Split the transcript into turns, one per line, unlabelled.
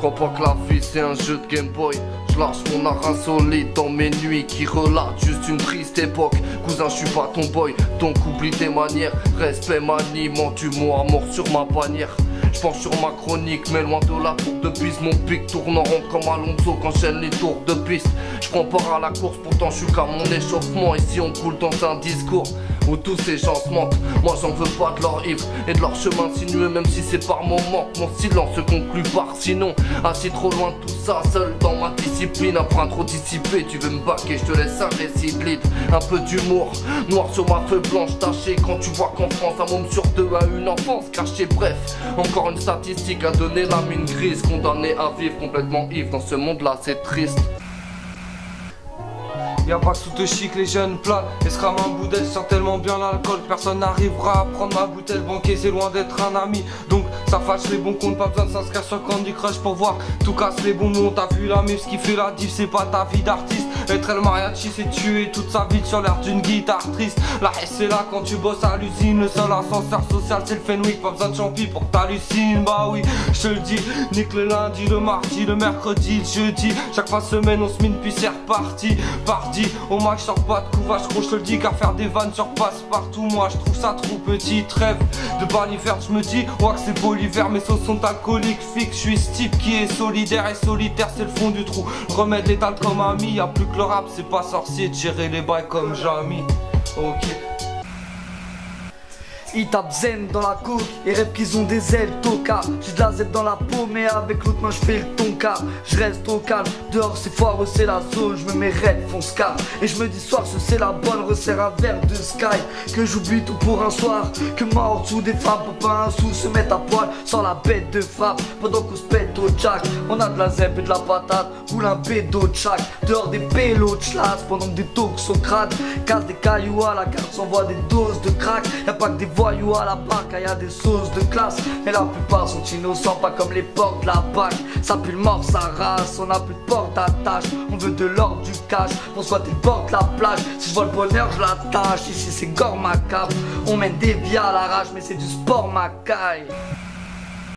Crois pas que la vie c'est un jeu de Game Boy. Je lâche mon art insolite dans mes nuits qui relatent juste une triste époque. Cousin, je suis pas ton boy, donc oublie tes manières. Respect m'animant, tu mort sur ma bannière. Je penche sur ma chronique, mais loin de la tour de piste. Mon pic tourne en rond comme Alonso quand j'aime les tours de piste. Je prends part à la course, pourtant je suis qu'à mon échauffement. Ici on coule dans un discours où tous ces gens se mentent. Moi j'en veux pas de leur ivre et de leur chemin sinueux, même si c'est par moments que mon silence se conclut par sinon. Assis trop loin de tout ça, seul dans ma discipline. Après trop dissipé, tu veux me baquer, je te laisse un récit de litre. Un peu d'humour, noir sur ma feuille blanche tachée. Quand tu vois qu'en France un môme sur deux a une enfance cachée. Bref, encore une statistique à donner la mine grise. Condamné à vivre complètement ivre dans ce monde là, c'est triste.
Y'a pas que sous te chic les jeunes plats et se rament un bout d'aile, sent tellement bien l'alcool. Personne n'arrivera à prendre ma bouteille. Banquier c'est loin d'être un ami, donc ça fâche les bons comptes. Pas besoin de s'inscrire sur Candy Crush pour voir tout casse les bons noms. T'as vu la muse qui fait la diff, c'est pas ta vie d'artiste. Être el mariachi c'est tuer toute sa vie sur l'air d'une guitare triste. La haine c'est là quand tu bosses à l'usine. Le seul ascenseur social c'est le Fenwick. Pas besoin de champi pour que t'hallucines. Bah oui je te le dis, nique le lundi, le mardi, le mercredi, le jeudi. Chaque fin de semaine on se mine puis c'est reparti. Parti au max, je sors pas de couvage, gros, je te le dis, car faire des vannes sur passe partout. Moi, je trouve ça trop petit. Trêve de baliverne, je me dis, ouais, que c'est beau l'hiver, mes sauces sont alcooliques. Fixe, je suis ce type qui est solidaire et solitaire, c'est le fond du trou. Remède létal comme ami, y'a plus que le rap, c'est pas sorcier de gérer les bails comme Jamy. Ok.
Ils tapent zen dans la coke et rêvent qu'ils ont des ailes toca. J'ai de la Z dans la peau mais avec l'autre main je fais le tonka. Je reste au calme, dehors c'est foireux c'est la zone. Je me mets raide, fonce calme et je me dis soir ce c'est la bonne. Resserre un verre de sky, que j'oublie tout pour un soir. Que mort sous des femmes pour pas un sou se mettre à poil sans la bête de frappe. Pendant qu'on se pète au jack, on a de la zèbre et de la patate. Roule un bédo de chaque, dehors des pélos de chlasse. Pendant que des toxocrates cassent des cailloux à la carte, s'envoient des doses de crack. Y'a pas que des voyous à la barque, y'a des sauces de classe. Mais la plupart sont innocents, pas comme les portes de la BAC. Ça pue le mort, ça rase, on a plus de porte d'attache. On veut de l'or, du cash, pour squatter le bord de la plage. Si je vois le bonheur, je l'attache, ici c'est gore macabre. On mène des vies à l'arrache, mais c'est du sport macaille.